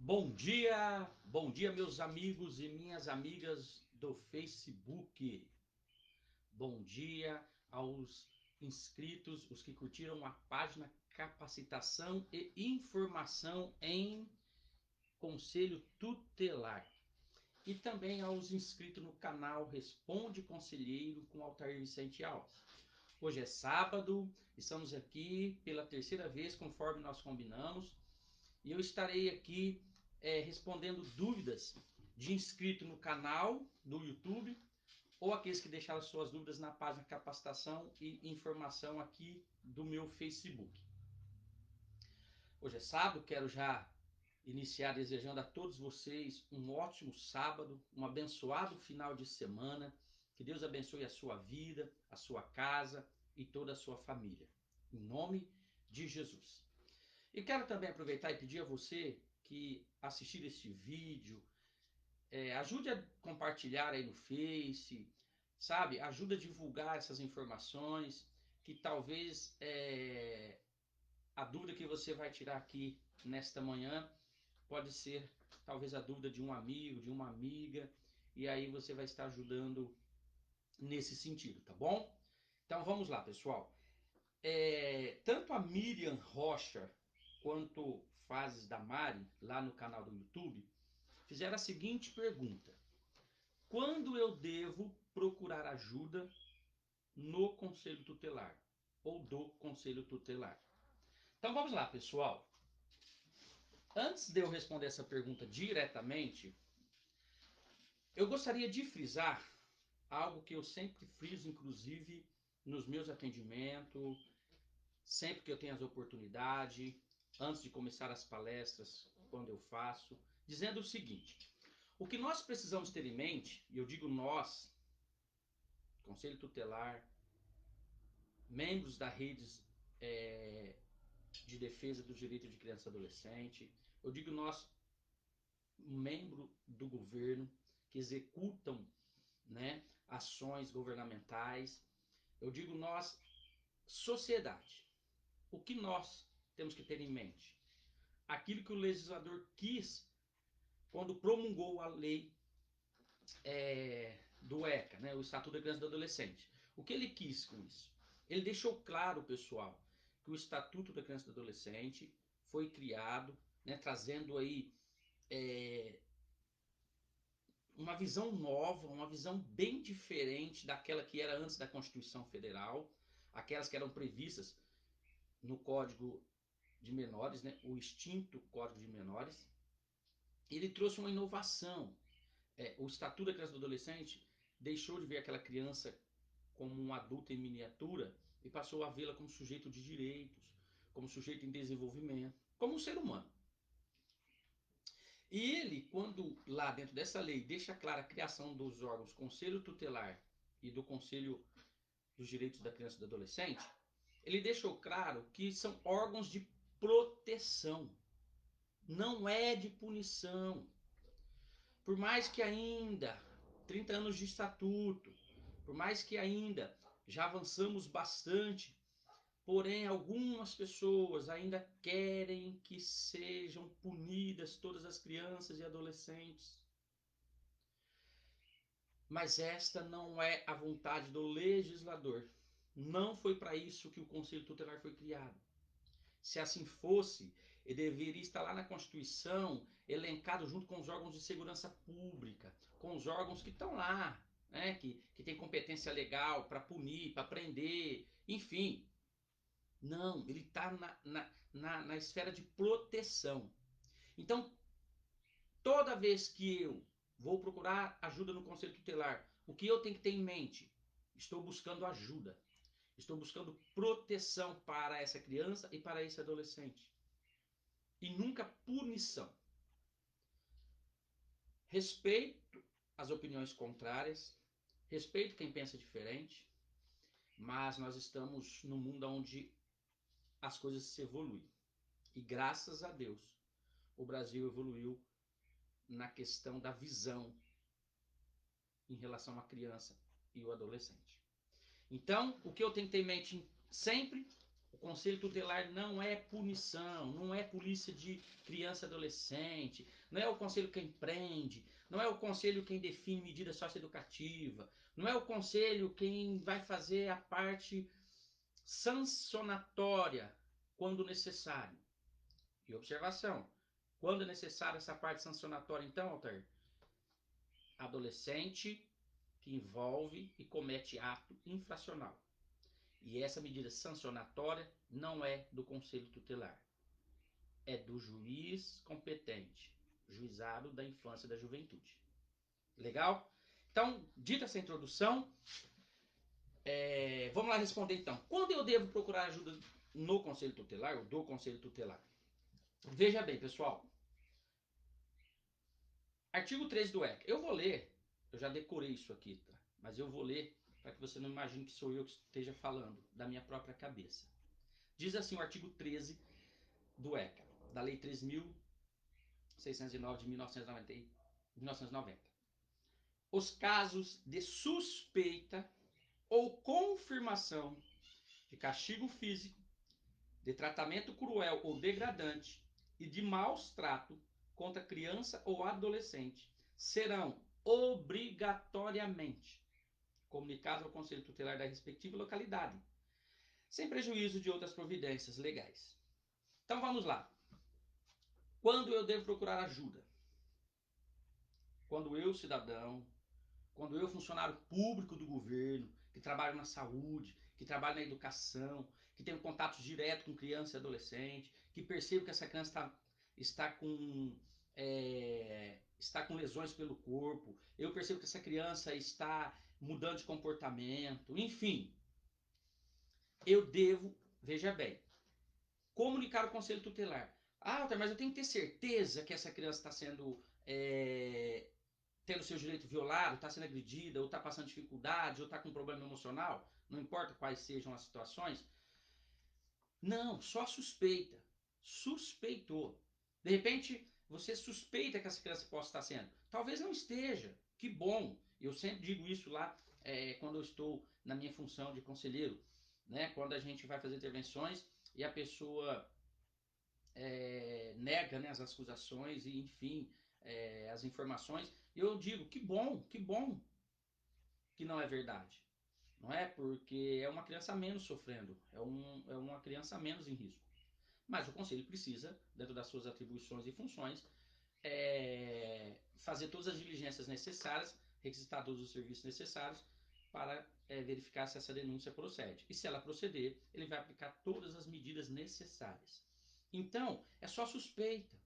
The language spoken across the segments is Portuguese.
Bom dia meus amigos e minhas amigas do Facebook. Bom dia aos inscritos, os que curtiram a página Capacitação e Informação em Conselho Tutelar. E também aos inscritos no canal Responde Conselheiro com Altair Vicente Alves. Hoje é sábado, estamos aqui pela terceira vez, conforme nós combinamos, e eu estarei aqui respondendo dúvidas de inscrito no canal do YouTube ou aqueles que deixaram suas dúvidas na página Capacitação e Informação aqui do meu Facebook. Hoje é sábado, quero já iniciar desejando a todos vocês um ótimo sábado, um abençoado final de semana, que Deus abençoe a sua vida, a sua casa e toda a sua família. Em nome de Jesus. E quero também aproveitar e pedir a você que assistir este vídeo, ajude a compartilhar aí no Face, sabe? Ajuda a divulgar essas informações, que talvez a dúvida que você vai tirar aqui nesta manhã pode ser talvez a dúvida de um amigo, de uma amiga, e aí você vai estar ajudando nesse sentido, tá bom? Então vamos lá, pessoal. Tanto a Miriam Rocha quanto Fases da Mari, lá no canal do YouTube, fizeram a seguinte pergunta: quando eu devo procurar ajuda no Conselho Tutelar ou do Conselho Tutelar? Então vamos lá, pessoal. Antes de eu responder essa pergunta diretamente, eu gostaria de frisar algo que eu sempre friso, inclusive nos meus atendimentos, sempre que eu tenho as oportunidades, antes de começar as palestras, quando eu faço, dizendo o seguinte: o que nós precisamos ter em mente, e eu digo nós, Conselho Tutelar, membros da redes de defesa dos direitos de criança e adolescente, eu digo nós, membro do governo, que executam, né, ações governamentais, eu digo nós, sociedade. O que nós temos que ter em mente? Aquilo que o legislador quis quando promulgou a lei do ECA, né, o Estatuto da Criança e do Adolescente. O que ele quis com isso? Ele deixou claro, pessoal, que o Estatuto da Criança e do Adolescente foi criado, né, trazendo aí uma visão nova, uma visão bem diferente daquela que era antes da Constituição Federal, aquelas que eram previstas no Código de Menores, né, o extinto Código de Menores. Ele trouxe uma inovação. O Estatuto da Criança e do Adolescente deixou de ver aquela criança como um adulto em miniatura e passou a vê-la como sujeito de direitos, como sujeito em desenvolvimento, como um ser humano. E ele, quando lá dentro dessa lei deixa clara a criação dos órgãos Conselho Tutelar e do Conselho dos Direitos da Criança e do Adolescente, ele deixou claro que são órgãos de proteção, não é de punição. Por mais que ainda 30 anos de estatuto, por mais que ainda já avançamos bastante, porém algumas pessoas ainda querem que sejam punidas todas as crianças e adolescentes. Mas esta não é a vontade do legislador. Não foi para isso que o Conselho Tutelar foi criado. Se assim fosse, ele deveria estar lá na Constituição, elencado junto com os órgãos de segurança pública, com os órgãos que estão lá, né, que tem competência legal para punir, para prender, enfim. Não, ele está na esfera de proteção. Então, toda vez que eu vou procurar ajuda no Conselho Tutelar, o que eu tenho que ter em mente? Estou buscando ajuda. Estou buscando proteção para essa criança e para esse adolescente. E nunca punição. Respeito as opiniões contrárias, respeito quem pensa diferente, mas nós estamos num mundo onde as coisas se evoluem. E graças a Deus, o Brasil evoluiu na questão da visão em relação à criança e o adolescente. Então, o que eu tenho que ter em mente sempre? O conselho tutelar não é punição, não é polícia de criança e adolescente, não é o conselho quem prende, não é o conselho quem define medida socioeducativa, não é o conselho quem vai fazer a parte sancionatória quando necessário. E observação, quando é necessária essa parte sancionatória, então, Altair? Adolescente que envolve e comete ato infracional. E essa medida sancionatória não é do Conselho Tutelar, é do juiz competente, juizado da infância e da juventude. Legal? Então, dita essa introdução, vamos lá responder então. Quando eu devo procurar ajuda no Conselho Tutelar, ou do Conselho Tutelar? Veja bem, pessoal. Artigo 13 do ECA. Eu vou ler, eu já decorei isso aqui, tá? Mas eu vou ler para que você não imagine que sou eu que esteja falando da minha própria cabeça. Diz assim o artigo 13 do ECA, da Lei 3.609 de 1990. Os casos de suspeita ou confirmação de castigo físico, de tratamento cruel ou degradante e de maus trato contra criança ou adolescente serão obrigatoriamente comunicados ao Conselho Tutelar da respectiva localidade, sem prejuízo de outras providências legais. Então vamos lá. Quando eu devo procurar ajuda? Quando eu, cidadão, quando eu, funcionário público do governo, que trabalho na saúde, que trabalho na educação, que tenho contato direto com criança e adolescente, que percebo que essa criança está com lesões pelo corpo, eu percebo que essa criança está mudando de comportamento, enfim, eu devo, veja bem, comunicar ao Conselho Tutelar. Ah, Walter, mas eu tenho que ter certeza que essa criança está sendo tendo seu direito violado, está sendo agredida, ou está passando dificuldade, ou está com problema emocional, não importa quais sejam as situações. Não, só suspeita. Suspeitou. De repente, você suspeita que essa criança possa estar sendo. Talvez não esteja. Que bom. Eu sempre digo isso lá quando eu estou na minha função de conselheiro. Né? Quando a gente vai fazer intervenções e a pessoa nega, né, as acusações e, enfim, as informações. Eu digo, que bom que não é verdade. Não é? Porque é uma criança a menos sofrendo, é uma criança a menos em risco. Mas o conselho precisa, dentro das suas atribuições e funções, fazer todas as diligências necessárias, requisitar todos os serviços necessários para verificar se essa denúncia procede. E se ela proceder, ele vai aplicar todas as medidas necessárias. Então, é só suspeita.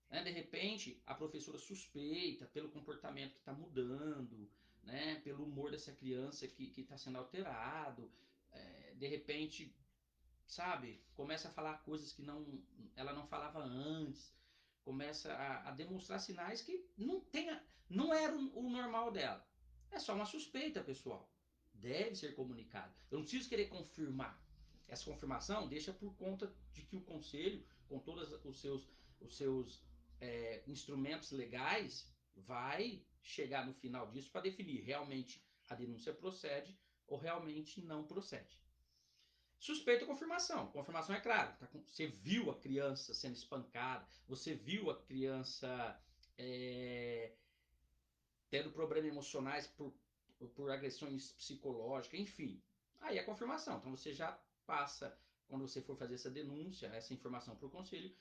Né? De repente, a professora suspeita pelo comportamento que está mudando, né? Pelo humor dessa criança que está sendo alterado. De repente, sabe, começa a falar coisas que ela não falava antes, começa a demonstrar sinais que não era o normal dela. É só uma suspeita, pessoal. Deve ser comunicado. Eu não preciso querer confirmar. Essa confirmação deixa por conta de que o conselho, com todos os seus instrumentos legais, vai chegar no final disso para definir realmente a denúncia procede ou realmente não procede. Suspeita ou confirmação. Confirmação é claro. Você viu a criança sendo espancada, você viu a criança tendo problemas emocionais por agressões psicológicas, enfim. Aí é confirmação. Então você já passa, quando você for fazer essa denúncia, essa informação para o conselho,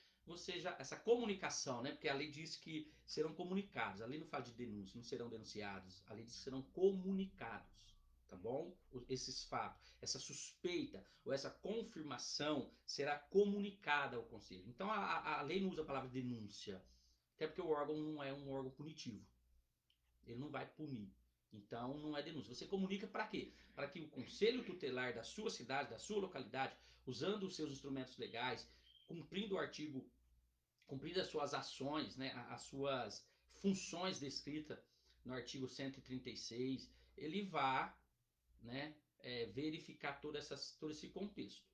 essa comunicação, né? Porque a lei diz que serão comunicados. A lei não fala de denúncia, não serão denunciados. A lei diz que serão comunicados. Tá bom? Esses fatos, essa suspeita ou essa confirmação será comunicada ao conselho. Então a lei não usa a palavra denúncia, até porque o órgão não é um órgão punitivo. Ele não vai punir. Então não é denúncia. Você comunica para quê? Para que o conselho tutelar da sua cidade, da sua localidade, usando os seus instrumentos legais, cumprindo o artigo, cumprindo as suas ações, né, as suas funções descritas no artigo 136, ele vá, né, verificar todo esse contexto.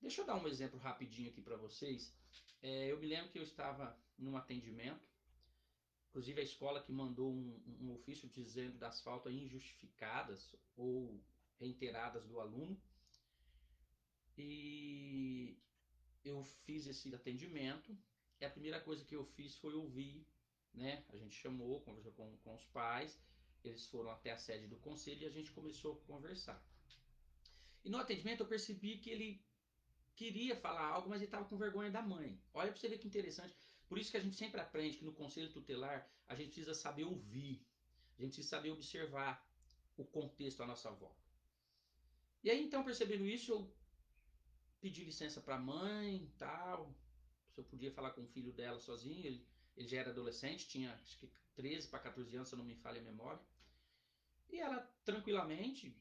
Deixa eu dar um exemplo rapidinho aqui para vocês. Eu me lembro que eu estava num atendimento, inclusive a escola que mandou um ofício dizendo das faltas injustificadas ou reiteradas do aluno. E eu fiz esse atendimento e a primeira coisa que eu fiz foi ouvir, né? A gente chamou, conversou com os pais, eles foram até a sede do conselho e a gente começou a conversar. E no atendimento eu percebi que ele queria falar algo, mas ele estava com vergonha da mãe. Olha para você ver que interessante. Por isso que a gente sempre aprende que no conselho tutelar a gente precisa saber ouvir, a gente precisa saber observar o contexto à nossa volta. E aí então, percebendo isso, eu pedi licença para a mãe e tal, se eu podia falar com o filho dela sozinho, ele já era adolescente, tinha acho que 13 para 14 anos, se eu não me falha a memória. E ela tranquilamente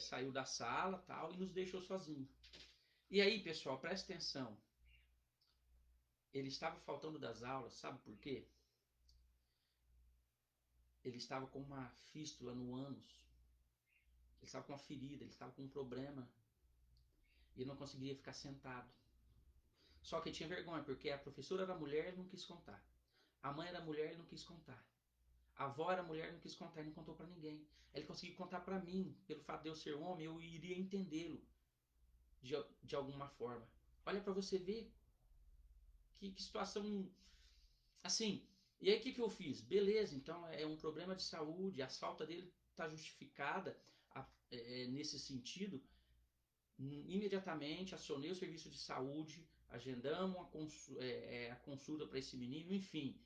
saiu da sala tal e nos deixou sozinhos. E aí, pessoal, presta atenção. Ele estava faltando das aulas, sabe por quê? Ele estava com uma fístula no ânus. Ele estava com uma ferida, ele estava com um problema. E ele não conseguia ficar sentado. Só que ele tinha vergonha, porque a professora era mulher e ele não quis contar. A mãe era mulher e ele não quis contar. A avó era mulher e não quis contar, ele não contou para ninguém. Ele conseguiu contar para mim, pelo fato de eu ser homem, eu iria entendê-lo de alguma forma. Olha para você ver que situação assim. E aí o que eu fiz? Beleza, então é um problema de saúde, a falta dele está justificada nesse sentido. Imediatamente acionei o serviço de saúde, agendamos a consulta para esse menino, enfim,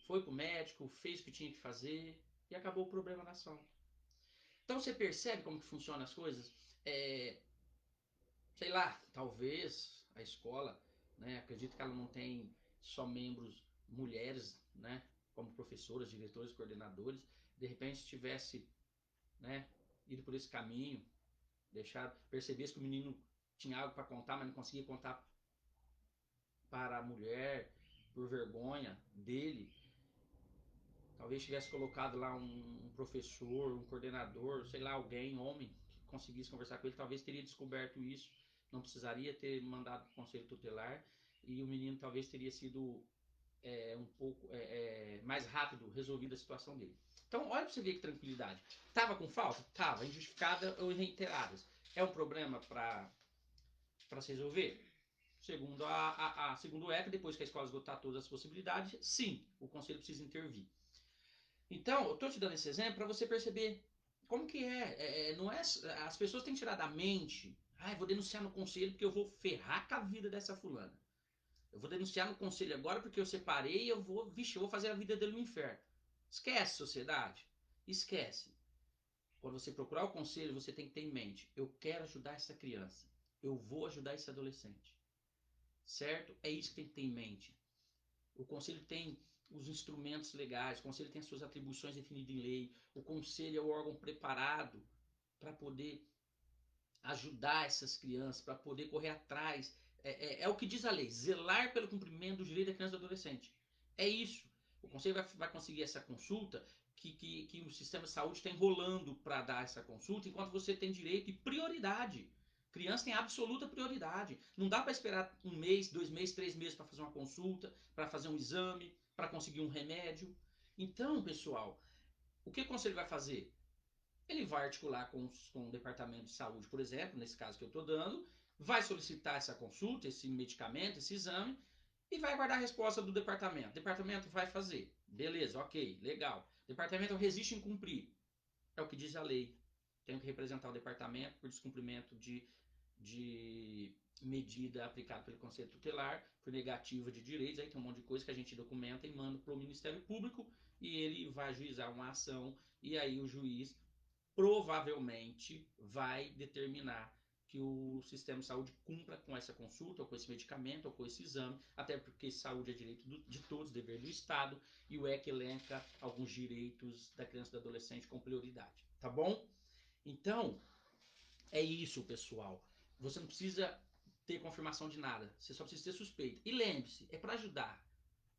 foi para o médico, fez o que tinha que fazer e acabou o problema da saúde. Então você percebe como que funcionam as coisas? É, sei lá, talvez a escola, né, acredito que ela não tem só membros mulheres, né, como professoras, diretores, coordenadores, de repente tivesse, né, ido por esse caminho, deixado, percebesse que o menino tinha algo para contar, mas não conseguia contar para a mulher por vergonha dele, talvez tivesse colocado lá um professor, um coordenador, sei lá, alguém, homem, que conseguisse conversar com ele, talvez teria descoberto isso, não precisaria ter mandado para o conselho tutelar e o menino talvez teria sido um pouco mais rápido resolvida a situação dele. Então, olha para você ver que tranquilidade. Tava com falta? Tava, injustificada ou reiteradas. É um problema para se resolver? Segundo o ECA, depois que a escola esgotar todas as possibilidades, sim, o conselho precisa intervir. Então, eu estou te dando esse exemplo para você perceber como que não é. As pessoas têm que tirar da mente. Ah, eu vou denunciar no conselho porque eu vou ferrar com a vida dessa fulana. Eu vou denunciar no conselho agora porque eu separei e eu vou fazer a vida dele no inferno. Esquece, sociedade. Esquece. Quando você procurar o conselho, você tem que ter em mente: eu quero ajudar essa criança. Eu vou ajudar esse adolescente. Certo? É isso que tem que ter em mente. O conselho tem os instrumentos legais, o conselho tem as suas atribuições definidas em lei, o conselho é o órgão preparado para poder ajudar essas crianças, para poder correr atrás. É o que diz a lei, zelar pelo cumprimento do direito da criança e do adolescente. É isso. O conselho vai conseguir essa consulta que o sistema de saúde está enrolando para dar essa consulta, enquanto você tem direito e prioridade. Criança tem absoluta prioridade. Não dá para esperar um mês, 2 meses, 3 meses para fazer uma consulta, para fazer um exame, para conseguir um remédio. Então, pessoal, o que o conselho vai fazer? Ele vai articular com o departamento de saúde, por exemplo, nesse caso que eu estou dando, vai solicitar essa consulta, esse medicamento, esse exame, e vai aguardar a resposta do departamento. O departamento vai fazer. Beleza, ok, legal. O departamento resiste em cumprir. É o que diz a lei. Tenho que representar o departamento por descumprimento de medida aplicada pelo Conselho Tutelar, por negativa de direitos, aí tem um monte de coisa que a gente documenta e manda para o Ministério Público e ele vai ajuizar uma ação e aí o juiz provavelmente vai determinar que o sistema de saúde cumpra com essa consulta, ou com esse medicamento, ou com esse exame, até porque saúde é direito de todos, dever do Estado, e o EC elenca alguns direitos da criança e do adolescente com prioridade, tá bom? Então, é isso, pessoal. Você não precisa ter confirmação de nada, você só precisa ter suspeita. E lembre-se, é para ajudar,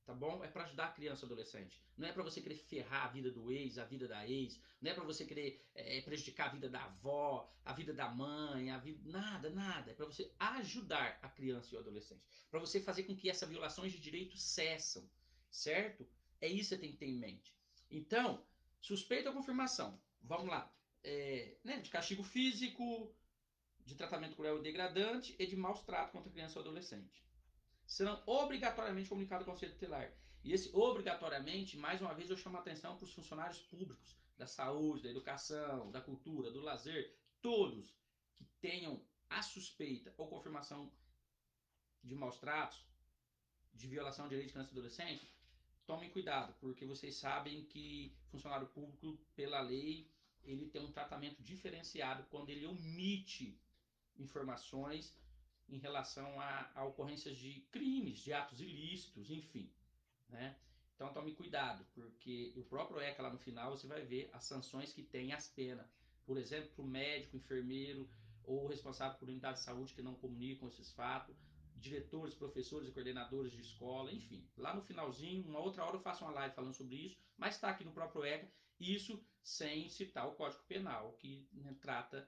tá bom? É para ajudar a criança e o adolescente. Não é para você querer ferrar a vida do ex, a vida da ex. Não é para você querer prejudicar a vida da avó, a vida da mãe, a vida nada, nada. É para você ajudar a criança e o adolescente. Para você fazer com que essas violações de direitos cessam, certo? É isso que você tem que ter em mente. Então, suspeita ou confirmação? Vamos lá. De castigo físico, de tratamento cruel e degradante e de maus tratos contra criança ou adolescente. Serão obrigatoriamente comunicados ao Conselho Tutelar. E esse obrigatoriamente, mais uma vez, eu chamo a atenção para os funcionários públicos da saúde, da educação, da cultura, do lazer, todos que tenham a suspeita ou confirmação de maus tratos, de violação de direitos de criança e adolescente, tomem cuidado, porque vocês sabem que funcionário público, pela lei, ele tem um tratamento diferenciado quando ele omite informações em relação a ocorrências de crimes, de atos ilícitos, enfim, né? Então tome cuidado, porque o próprio ECA lá no final você vai ver as sanções que tem as penas. Por exemplo, para o médico, enfermeiro ou responsável por unidade de saúde que não comunicam esses fatos, diretores, professores e coordenadores de escola, enfim. Lá no finalzinho, uma outra hora eu faço uma live falando sobre isso, mas está aqui no próprio ECA, isso sem citar o Código Penal, que né, trata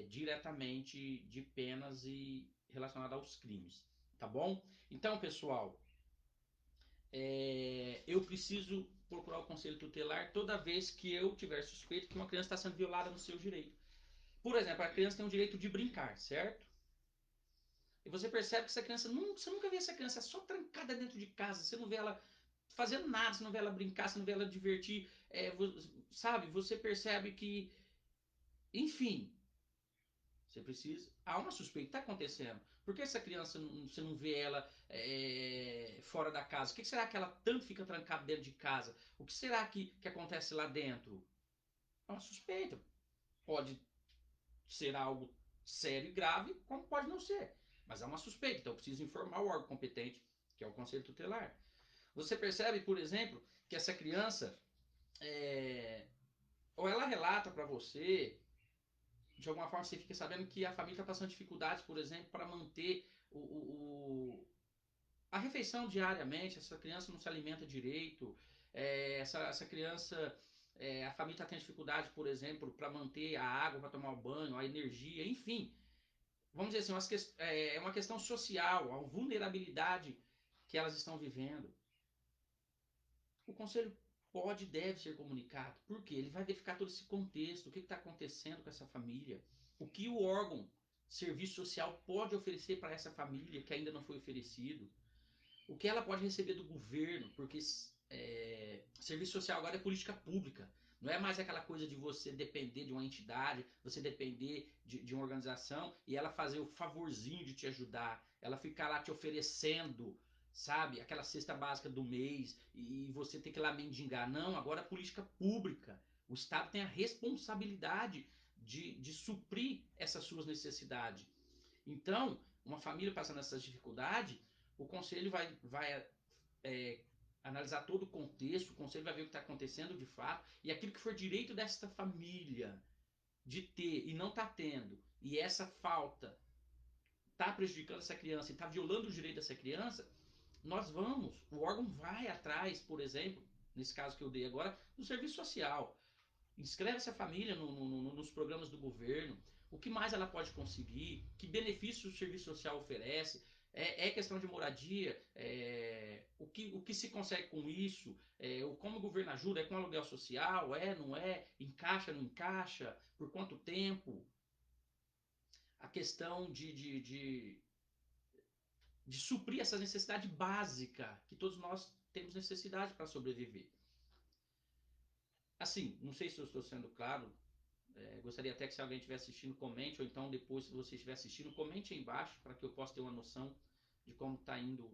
diretamente de penas e relacionado aos crimes, tá bom? Então, pessoal, eu preciso procurar o conselho tutelar toda vez que eu tiver suspeito que uma criança está sendo violada no seu direito. Por exemplo, a criança tem o direito de brincar, certo? E você percebe que essa criança, você nunca vê essa criança só trancada dentro de casa, você não vê ela fazendo nada, você não vê ela brincar, você não vê ela divertir, sabe? Você percebe que, enfim, você precisa. Há uma suspeita que está acontecendo. Por que essa criança você não vê ela fora da casa? O que será que ela tanto fica trancada dentro de casa? O que será que acontece lá dentro? É uma suspeita. Pode ser algo sério e grave, como pode não ser. Mas é uma suspeita. Então eu preciso informar o órgão competente, que é o Conselho Tutelar. Você percebe, por exemplo, que essa criança. Ou ela relata para você de alguma forma você fica sabendo que a família está passando dificuldades, por exemplo, para manter a refeição diariamente, essa criança não se alimenta direito, essa criança, a família está tendo dificuldade, por exemplo, para manter a água para tomar o banho, a energia, enfim. Vamos dizer assim, é uma questão social, a vulnerabilidade que elas estão vivendo. O conselho pode e deve ser comunicado. Por quê? Ele vai verificar todo esse contexto, o que está acontecendo com essa família, o que o órgão serviço social pode oferecer para essa família que ainda não foi oferecido, o que ela pode receber do governo, porque serviço social agora é política pública. Não é mais aquela coisa de você depender de uma entidade, você depender de uma organização e ela fazer o favorzinho de te ajudar, ela ficar lá te oferecendo, sabe, aquela cesta básica do mês e você ter que ir lá mendigar. Não, agora é política pública. O Estado tem a responsabilidade de suprir essas suas necessidades. Então, uma família passando essas dificuldades, o conselho vai analisar todo o contexto, o conselho vai ver o que está acontecendo de fato, e aquilo que for direito desta família de ter e não está tendo, e essa falta está prejudicando essa criança e está violando o direito dessa criança, o órgão vai atrás, por exemplo, nesse caso que eu dei agora, do serviço social. Inscreve essa família nos programas do governo, o que mais ela pode conseguir, que benefícios o serviço social oferece, questão de moradia, o que se consegue com isso, como o governo ajuda, é com aluguel social, não é, encaixa, não encaixa, por quanto tempo, a questão de suprir essa necessidade básica, que todos nós temos necessidade para sobreviver. Assim, não sei se eu estou sendo claro. Gostaria até que se alguém estiver assistindo, comente, ou então depois, se você estiver assistindo, comente aí embaixo para que eu possa ter uma noção de como está indo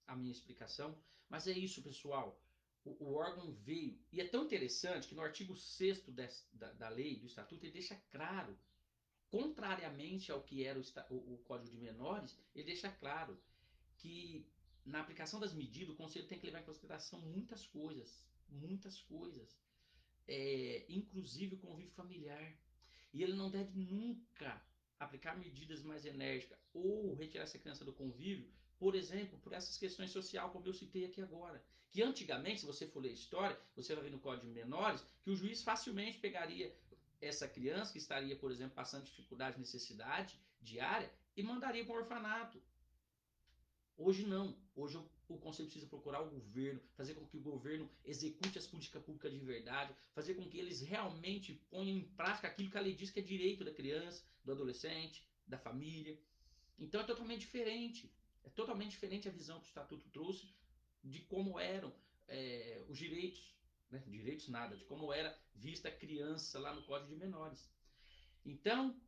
a minha explicação. Mas é isso, pessoal. O órgão veio, e é tão interessante que no artigo 6º da lei, do estatuto, ele deixa claro, contrariamente ao que era o Código de Menores, ele deixa claro que na aplicação das medidas, o Conselho tem que levar em consideração muitas coisas, muitas coisas. Inclusive o convívio familiar. E ele não deve nunca aplicar medidas mais enérgicas ou retirar essa criança do convívio, por exemplo, por essas questões sociais, como eu citei aqui agora. Que antigamente, se você for ler a história, você vai ver no Código de Menores que o juiz facilmente pegaria essa criança que estaria, por exemplo, passando dificuldade, necessidade diária e mandaria para um orfanato. Hoje não. Hoje o conselho precisa procurar o governo, fazer com que o governo execute as políticas públicas de verdade, fazer com que eles realmente ponham em prática aquilo que a lei diz que é direito da criança, do adolescente, da família. Então é totalmente diferente. É totalmente diferente a visão que o Estatuto trouxe de como eram os direitos, né? Direitos nada, de como era vista a criança lá no Código de Menores. Então,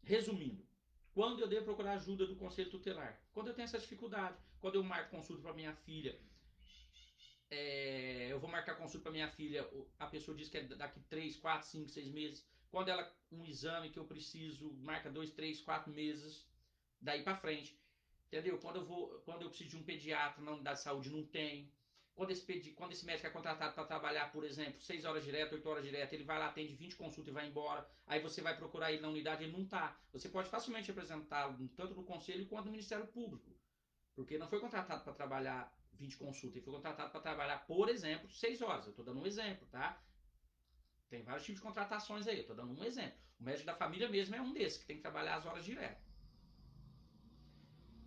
resumindo, quando eu devo procurar ajuda do Conselho Tutelar? Quando eu tenho essa dificuldade. Quando eu marco consulta para minha filha, eu vou marcar consulta para minha filha, a pessoa diz que é daqui 3, 4, 5, 6 meses. Quando ela, um exame que eu preciso, marca 2, 3, 4 meses, daí para frente. Entendeu? Quando eu preciso de um pediatra na unidade de saúde, não tem. Quando esse médico é contratado para trabalhar, por exemplo, 6 horas direto, 8 horas direto, ele vai lá, atende 20 consultas e vai embora. Aí você vai procurar ele na unidade, ele não está. Você pode facilmente apresentá-lo tanto no conselho quanto no Ministério Público. Porque não foi contratado para trabalhar 20 consultas, ele foi contratado para trabalhar, por exemplo, 6 horas. Eu estou dando um exemplo, tá? Tem vários tipos de contratações aí, eu estou dando um exemplo. O médico da família mesmo é um desses, que tem que trabalhar as horas direto.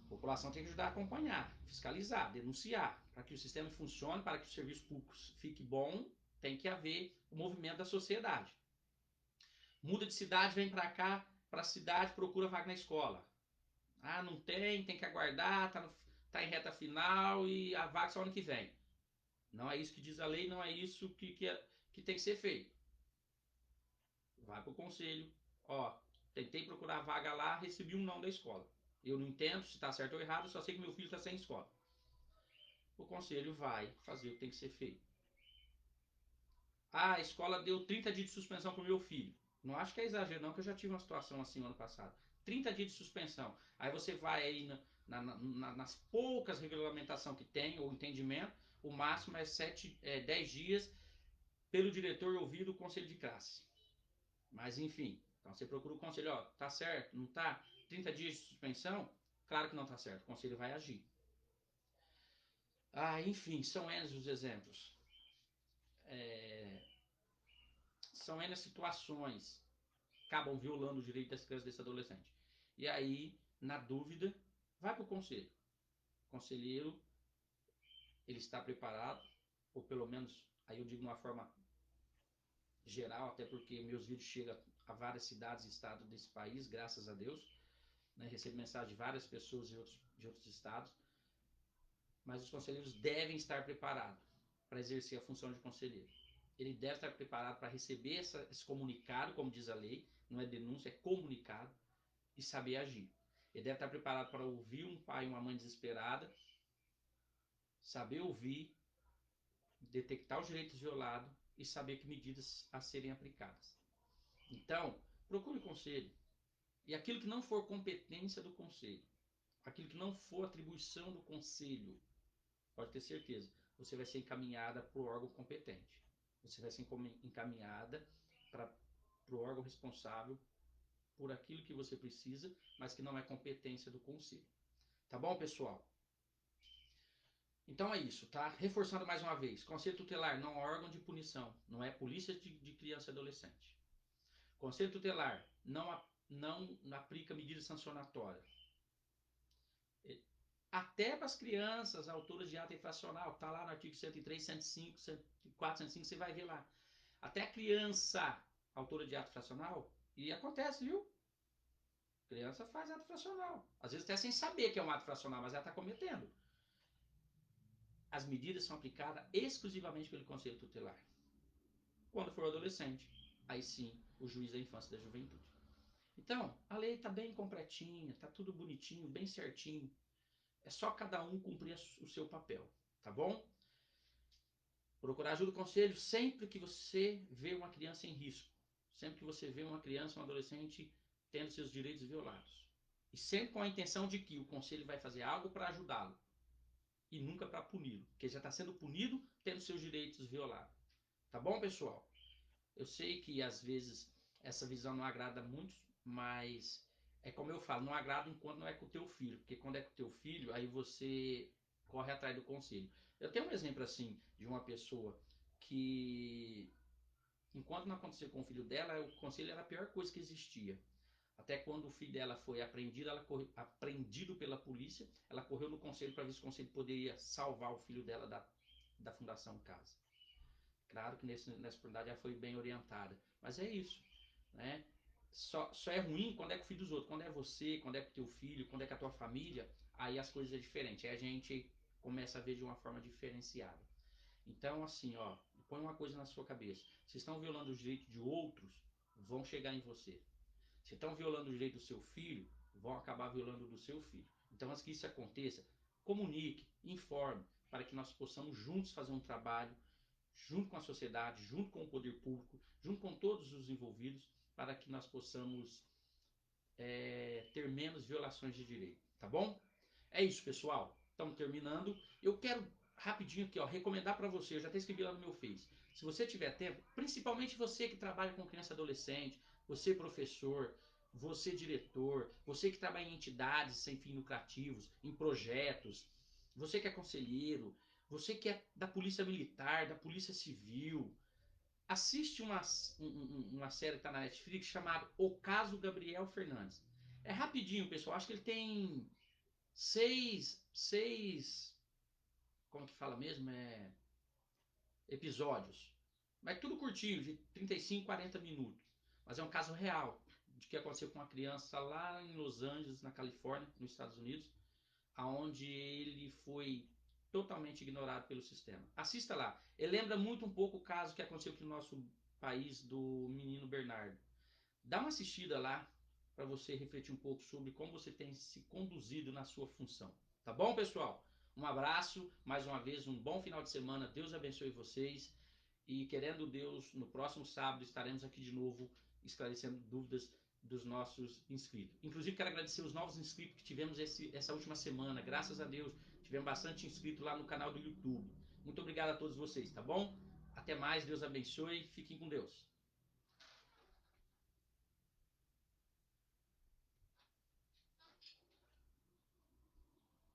A população tem que ajudar a acompanhar, fiscalizar, denunciar. Para que o sistema funcione, para que o serviço público fique bom, tem que haver o movimento da sociedade. Muda de cidade, vem para cá, para a cidade, procura vaga na escola. Ah, não tem que aguardar, tá em reta final e a vaga só ano que vem. Não é isso que diz a lei, não é isso que tem que ser feito. Vai para o conselho, ó, tentei procurar vaga lá, recebi um não da escola. Eu não entendo se está certo ou errado, só sei que meu filho está sem escola. O conselho vai fazer o que tem que ser feito. Ah, a escola deu 30 dias de suspensão para o meu filho. Não acho que é exagero, não, que eu já tive uma situação assim no ano passado. 30 dias de suspensão. Aí você vai aí nas poucas regulamentações que tem, ou entendimento, o máximo é 10 dias pelo diretor ouvido o conselho de classe. Mas enfim, então você procura o conselho, ó, tá certo, não tá? 30 dias de suspensão? Claro que não tá certo, o conselho vai agir. Ah, enfim, são N os exemplos. São N situações que acabam violando o direito das crianças e desse adolescente. E aí, na dúvida, vai para o conselho. O conselheiro, ele está preparado, ou pelo menos, aí eu digo de uma forma geral, até porque meus vídeos chegam a várias cidades e estados desse país, graças a Deus. Né? Recebo mensagem de várias pessoas de outros estados. Mas os conselheiros devem estar preparados para exercer a função de conselheiro. Ele deve estar preparado para receber esse comunicado, como diz a lei, não é denúncia, é comunicado, e saber agir. Ele deve estar preparado para ouvir um pai e uma mãe desesperada, saber ouvir, detectar os direitos violados e saber que medidas a serem aplicadas. Então, procure conselho. E aquilo que não for competência do conselho, aquilo que não for atribuição do conselho, pode ter certeza, você vai ser encaminhada para o órgão competente. Você vai ser encaminhada para o órgão responsável por aquilo que você precisa, mas que não é competência do conselho. Tá bom, pessoal? Então é isso, tá? Reforçando mais uma vez, Conselho Tutelar não é órgão de punição, não é polícia de criança e adolescente. Conselho Tutelar não aplica medida sancionatória. Até para as crianças, autoras de ato infracional, tá lá no artigo 103, 105, 104, 105, você vai ver lá. Até a criança, autora de ato infracional, e acontece, viu? Criança faz ato infracional. Às vezes até sem saber que é um ato infracional, mas ela está cometendo. As medidas são aplicadas exclusivamente pelo Conselho Tutelar. Quando for adolescente, aí sim, o juiz da infância e da juventude. Então, a lei está bem completinha, está tudo bonitinho, bem certinho. É só cada um cumprir o seu papel, tá bom? Procurar ajuda do conselho sempre que você vê uma criança em risco. Sempre que você vê uma criança, um adolescente tendo seus direitos violados. E sempre com a intenção de que o conselho vai fazer algo para ajudá-lo. E nunca para puni-lo. Porque ele já está sendo punido tendo seus direitos violados. Tá bom, pessoal? Eu sei que às vezes essa visão não agrada muito, mas é como eu falo, não agrada enquanto não é com o teu filho, porque quando é com o teu filho, aí você corre atrás do conselho. Eu tenho um exemplo assim de uma pessoa que, enquanto não aconteceu com o filho dela, o conselho era a pior coisa que existia. Até quando o filho dela foi apreendido, apreendido pela polícia, ela correu no conselho para ver se o conselho poderia salvar o filho dela da Fundação Casa. Claro que nessa oportunidade ela foi bem orientada. Mas é isso, né? Só é ruim quando é com o filho dos outros. Quando é você, quando é com o teu filho, quando é com a tua família, aí as coisas é diferente. Aí a gente começa a ver de uma forma diferenciada. Então, assim, ó, põe uma coisa na sua cabeça. Se estão violando os direitos de outros, vão chegar em você. Se estão violando o direito do seu filho, vão acabar violando o do seu filho. Então, antes que isso aconteça, comunique, informe, para que nós possamos juntos fazer um trabalho, junto com a sociedade, junto com o poder público, junto com todos os envolvidos, para que nós possamos ter menos violações de direito, tá bom? É isso, pessoal. Estamos terminando. Eu quero rapidinho aqui, ó, recomendar para você. Eu já até escrevi lá no meu Face. Se você tiver tempo, principalmente você que trabalha com criança e adolescente, você professor, você diretor, você que trabalha em entidades sem fins lucrativos, em projetos, você que é conselheiro, você que é da polícia militar, da polícia civil, assiste uma série que está na Netflix chamada O Caso Gabriel Fernandes. É rapidinho, pessoal. Acho que ele tem seis, como que fala mesmo? Episódios. Mas tudo curtinho, de 35, 40 minutos. Mas é um caso real de que aconteceu com uma criança lá em Los Angeles, na Califórnia, nos Estados Unidos, aonde ele foi totalmente ignorado pelo sistema. Assista lá. Ele lembra muito um pouco o caso que aconteceu aqui no nosso país do menino Bernardo. Dá uma assistida lá para você refletir um pouco sobre como você tem se conduzido na sua função. Tá bom, pessoal? Um abraço, mais uma vez, um bom final de semana. Deus abençoe vocês. E querendo Deus, no próximo sábado estaremos aqui de novo esclarecendo dúvidas dos nossos inscritos. Inclusive, quero agradecer os novos inscritos que tivemos essa última semana. Graças a Deus, tivemos bastante inscrito lá no canal do YouTube. Muito obrigado a todos vocês, tá bom? Até mais, Deus abençoe. Fiquem com Deus.